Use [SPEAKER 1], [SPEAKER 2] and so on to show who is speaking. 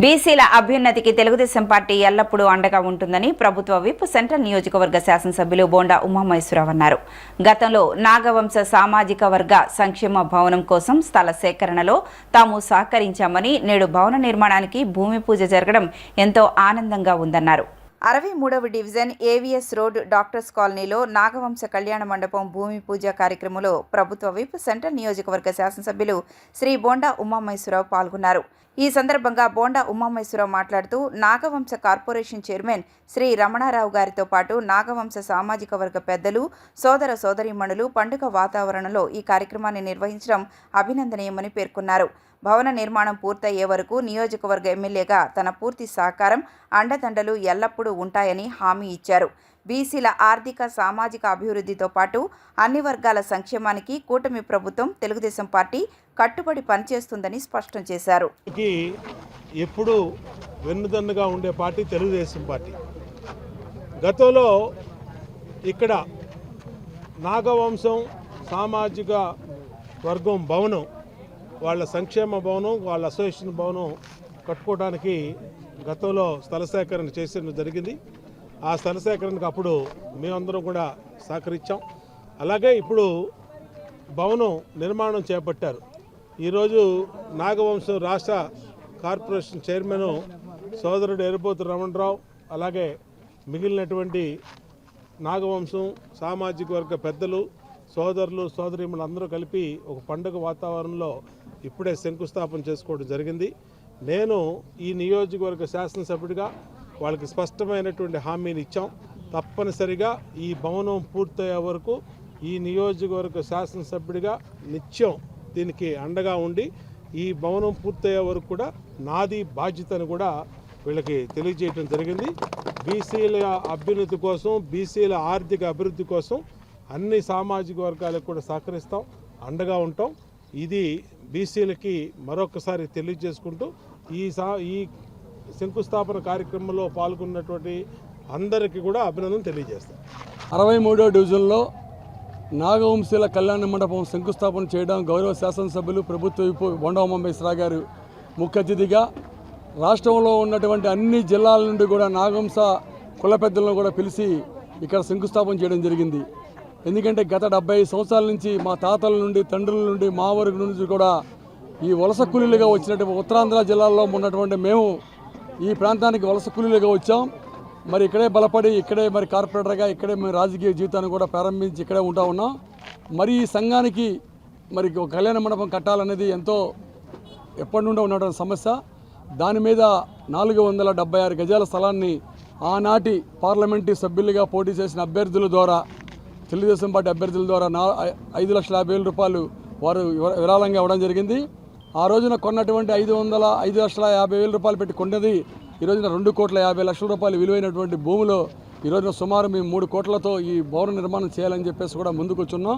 [SPEAKER 1] బీసీల అభ్యున్నతికి తెలుగుదేశం పార్టీ ఎల్లప్పుడూ అండగా ఉంటుందని ప్రభుత్వ విప్ సెంట్రల్ నియోజకవర్గ శాసనసభ్యులు బోండా ఉమామహేశ్వరరావు అన్నారు. గతంలో నాగవంశ సామాజిక వర్గ సంక్షేమ భవనం కోసం స్థల సేకరణలో తాము సహకరించామని, నేడు భవన నిర్మాణానికి భూమి పూజ జరగడం ఎంతో ఆనందంగా ఉందన్నారు. 63వ డివిజన్ ఏవిఎస్ రోడ్ డాక్టర్స్ కాలనీలో నాగవంశ కళ్యాణ మండపం భూమి పూజ కార్యక్రమంలో ప్రభుత్వ విప్ సెంట్రల్ నియోజకవర్గ శాసనసభ్యులు శ్రీ బోండా ఉమామహేశ్వరరావు పాల్గొన్నారు. ఈ సందర్భంగా బోండా ఉమామహేశ్వరరావు మాట్లాడుతూ నాగవంశ కార్పొరేషన్ చైర్మన్ శ్రీ రమణారావు గారితో పాటు నాగవంశ సామాజిక వర్గ పెద్దలు, సోదర సోదరీమణులు పండుగ వాతావరణంలో ఈ కార్యక్రమాన్ని నిర్వహించడం అభినందనీయమని పేర్కొన్నారు. భవన నిర్మాణం పూర్తయ్యే వరకు నియోజకవర్గ ఎమ్మెల్యేగా తన పూర్తి సహకారం, అండదండలు ఎల్లప్పుడూ ఉంటాయని హామీ ఇచ్చారు. బీసీల ఆర్థిక, సామాజిక అభివృద్ధితో పాటు అన్ని వర్గాల సంక్షేమానికి కూటమి ప్రభుత్వం, తెలుగుదేశం పార్టీ కట్టుబడి పనిచేస్తుందని స్పష్టం చేశారు.
[SPEAKER 2] ఎప్పుడు వెన్నుదన్నుగా ఉండే పార్టీ తెలుగుదేశం పార్టీ. గతంలో ఇక్కడ నాగవంశం సామాజిక వర్గం భవనం, వాళ్ళ సంక్షేమ భవనం, వాళ్ళ అసోసియేషన్ భవనం కట్టుకోవడానికి గతంలో స్థల సేకరణ చేసిన జరిగింది. ఆ స్థల సేకరణకు అప్పుడు మేమందరం కూడా సహకరించాం. అలాగే ఇప్పుడు భవనం నిర్మాణం చేపట్టారు. ఈరోజు నాగవంశం రాష్ట్ర కార్పొరేషన్ చైర్మన్ సోదరుడు ఎర్రబోతు రమణరావు, అలాగే మిగిలినటువంటి నాగవంశం సామాజిక వర్గ పెద్దలు, సోదరులు, సోదరీమణులు అందరూ కలిపి ఒక పండుగ వాతావరణంలో ఇప్పుడే శంకుస్థాపన చేసుకోవడం జరిగింది. నేను ఈ నియోజకవర్గ శాసనసభ్యుడిగా వాళ్ళకి స్పష్టమైనటువంటి హామీని ఇచ్చాం. తప్పనిసరిగా ఈ భవనం పూర్తయ్యే వరకు ఈ నియోజకవర్గ శాసనసభ్యుడిగా నిత్యం దీనికి అండగా ఉండి ఈ భవనం పూర్తయ్యే వరకు కూడా నాది బాధ్యతను కూడా వీళ్ళకి తెలియజేయడం జరిగింది. బీసీల అభ్యున్నతి కోసం, బీసీల ఆర్థిక అభివృద్ధి కోసం అన్ని సామాజిక వర్గాలకు కూడా సహకరిస్తాం, అండగా ఉంటాం. ఇది బీసీలకి మరొకసారి తెలియజేసుకుంటూ ఈ శంకుస్థాపన కార్యక్రమంలో పాల్గొన్నటువంటి అందరికీ కూడా అభినందన తెలియజేస్తాం.
[SPEAKER 3] 63వ డివిజన్లో నాగవంశీల కళ్యాణ మండపం శంకుస్థాపన చేయడం గౌరవ శాసనసభ్యులు ప్రభుత్వ విప్ బోండా ఉమామహేశ్వరరావు గారు ముఖ్య అతిథిగా, రాష్ట్రంలో ఉన్నటువంటి అన్ని జిల్లాల నుండి కూడా నాగవంశ కుల పెద్దలను కూడా పిలిచి ఇక్కడ శంకుస్థాపన చేయడం జరిగింది. ఎందుకంటే గత 75 సంవత్సరాల నుంచి మా తాతల నుండి, తండ్రుల నుండి, మా వర్గం నుంచి కూడా ఈ వలస కూలీలుగా వచ్చినటువంటి ఉత్తరాంధ్ర జిల్లాల్లో ఉన్నటువంటి మేము ఈ ప్రాంతానికి వలస కూలీలుగా వచ్చాం. మరి ఇక్కడే బలపడి, ఇక్కడే మరి కార్పొరేటర్గా, ఇక్కడే మేము రాజకీయ జీవితాన్ని కూడా ప్రారంభించి ఇక్కడే ఉంటా ఉన్నాం. మరి ఈ సంఘానికి మరి కళ్యాణ మండపం కట్టాలనేది ఎంతో ఎప్పటి నుండో ఉన్నటువంటి సమస్య. దాని మీద 476 గజాల స్థలాన్ని ఆనాటి పార్లమెంటు సభ్యులుగా పోటీ చేసిన అభ్యర్థుల ద్వారా, తెలుగుదేశం పార్టీ అభ్యర్థుల ద్వారా 5,50,000 రూపాయలు వారు విరాళంగా ఇవ్వడం జరిగింది. ఆ రోజున కొన్నటువంటి 5,50,000 రూపాయలు పెట్టి కొన్నది ఈ రోజున 2,50,00,000 రూపాయలు విలువైనటువంటి భూమిలో ఈ రోజున సుమారు మేము 3 కోట్లతో ఈ భవన నిర్మాణం చేయాలని చెప్పేసి కూడా ముందుకు వచ్చున్నాం.